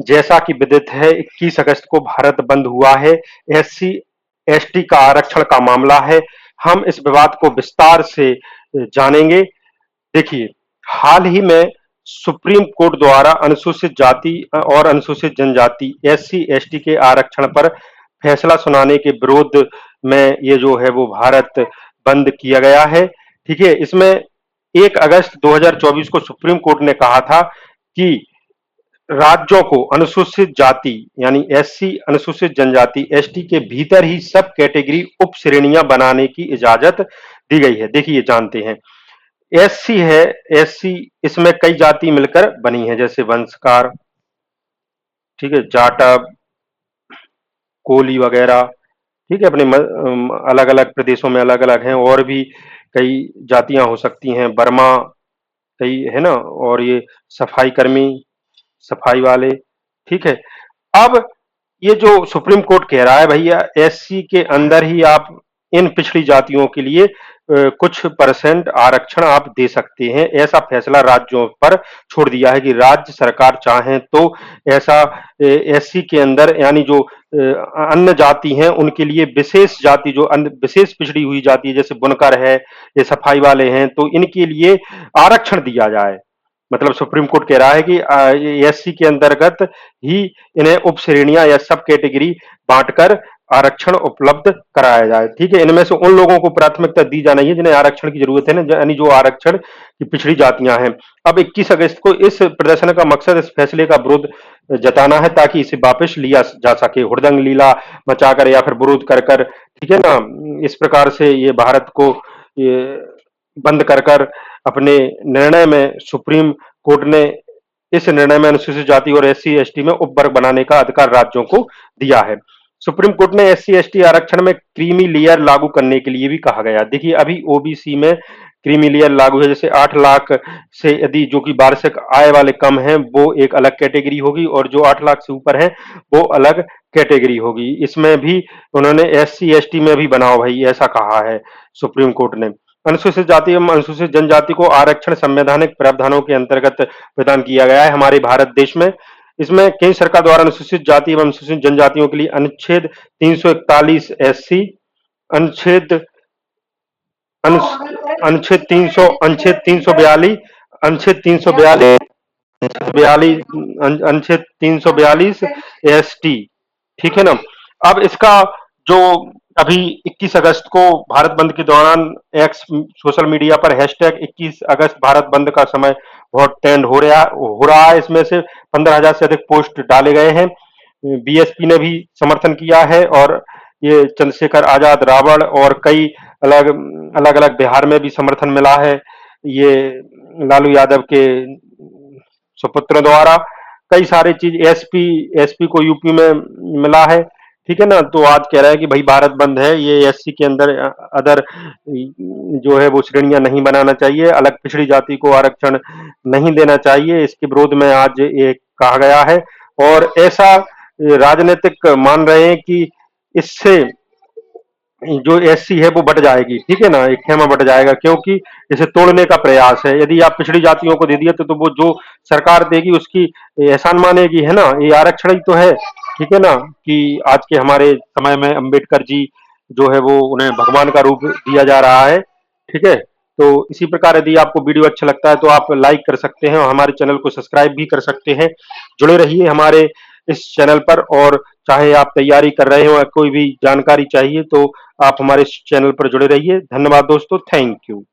जैसा कि विदित है 21 अगस्त को भारत बंद हुआ है। एससी एसटी का आरक्षण का मामला है। हम इस विवाद को विस्तार से जानेंगे। देखिए, हाल ही में सुप्रीम कोर्ट द्वारा अनुसूचित जाति और अनुसूचित जनजाति एससी एसटी के आरक्षण पर फैसला सुनाने के विरोध में ये जो है वो भारत बंद किया गया है। ठीक है, इसमें 1 अगस्त 2024 को सुप्रीम कोर्ट ने कहा था कि राज्यों को अनुसूचित जाति यानी एससी, अनुसूचित जनजाति एसटी के भीतर ही सब कैटेगरी उप श्रेणियां बनाने की इजाजत दी गई है। देखिए, जानते हैं एससी है। एससी इसमें कई जाति मिलकर बनी है, जैसे वंशकार, ठीक है, जाटव, कोली वगैरह। ठीक है, अपने अलग अलग प्रदेशों में अलग अलग हैं, और भी कई जातियां हो सकती हैं, बर्मा, कई है ना, और ये सफाई कर्मी, सफाई वाले। ठीक है, अब ये जो सुप्रीम कोर्ट कह रहा है भैया एससी के अंदर ही आप इन पिछड़ी जातियों के लिए कुछ परसेंट आरक्षण आप दे सकते हैं, ऐसा फैसला राज्यों पर छोड़ दिया है कि राज्य सरकार चाहें तो ऐसा एससी के अंदर यानी जो अन्य जाति हैं उनके लिए विशेष जाति, जो अन्य विशेष पिछड़ी हुई जाति है जैसे बुनकर है, ये सफाई वाले हैं, तो इनके लिए आरक्षण दिया जाए। मतलब सुप्रीम कोर्ट कह रहा है कि एससी के अंतर्गत ही इन्हें उप श्रेणियां या सब कैटेगरी बांटकर आरक्षण उपलब्ध कराया जाए। ठीक है, इनमें से उन लोगों को प्राथमिकता दी जानी है जिन्हें आरक्षण की जरूरत है ना, यानी जो आरक्षण की पिछड़ी जातियां हैं। अब 21 अगस्त को इस प्रदर्शन का मकसद इस फैसले का विरोध जताना है ताकि इसे वापस लिया जा सके, हुड़दंग लीला मचाकर या फिर विरोध कर कर, ठीक है ना, इस प्रकार से ये भारत को ये बंद कर कर अपने निर्णय में सुप्रीम कोर्ट ने इस निर्णय में अनुसूचित जाति और एससी एसटी में उपवर्ग बनाने का अधिकार राज्यों को दिया है। सुप्रीम कोर्ट ने एससी एसटी आरक्षण में क्रीमी लेयर लागू करने के लिए भी कहा गया। देखिए, अभी ओबीसी में क्रीमी लेयर लागू है, जैसे 8 लाख से यदि जो कि वार्षिक आय वाले कम हैं वो एक अलग कैटेगरी होगी, और जो 8 लाख से ऊपर है वो अलग कैटेगरी होगी। इसमें भी उन्होंने एससी एसटी में भी बनाओ भाई, ऐसा कहा है सुप्रीम कोर्ट ने। अनुसूचित जाति एवं अनुसूचित जनजाति को आरक्षण संवैधानिक प्रावधानों के अंतर्गत प्रदान किया गया है हमारे भारत देश में। इसमें केंद्र सरकार द्वारा अनुसूचित जाति एवं अनुसूचित जनजातियों के लिए अनुच्छेद 341 एससी, अनुच्छेद अनुच्छेद 300, अनुच्छेद 342, अनुच्छेद 342, अनुच्छेद 342 एसटी। ठीक है ना। अब इसका जो अभी 21 अगस्त को भारत बंद के दौरान एक्स सोशल मीडिया पर हैशटैग 21 अगस्त भारत बंद का समय बहुत ट्रेंड हो रहा है। इसमें से 15,000 से अधिक पोस्ट डाले गए हैं। बीएसपी ने भी समर्थन किया है, और ये चंद्रशेखर आजाद रावण और कई अलग अलग अलग बिहार में भी समर्थन मिला है, ये लालू यादव के सुपुत्र द्वारा। कई सारी चीज एसपी एसपी को यूपी में मिला है। ठीक है ना, तो आज कह रहा है कि भाई भारत बंद है, ये एससी के अंदर अदर जो है वो श्रेणियां नहीं बनाना चाहिए, अलग पिछड़ी जाति को आरक्षण नहीं देना चाहिए, इसके विरोध में आज ये कहा गया है। और ऐसा राजनीतिक मान रहे हैं कि इससे जो एससी है वो बट जाएगी। ठीक है ना, एक खेमा बट जाएगा, क्योंकि इसे तोड़ने का प्रयास है। यदि आप पिछड़ी जातियों को दे दिए तो वो जो सरकार देगी उसकी एहसान मानेगी, है ना, ये आरक्षण ही तो है। ठीक है ना, कि आज के हमारे समय में अंबेडकर जी जो है वो उन्हें भगवान का रूप दिया जा रहा है। ठीक है, तो इसी प्रकार यदि आपको वीडियो अच्छा लगता है तो आप लाइक कर सकते हैं और हमारे चैनल को सब्सक्राइब भी कर सकते हैं। जुड़े रहिए हमारे इस चैनल पर, और चाहे आप तैयारी कर रहे हो या कोई भी जानकारी चाहिए तो आप हमारे इस चैनल पर जुड़े रहिए। धन्यवाद दोस्तों, थैंक यू।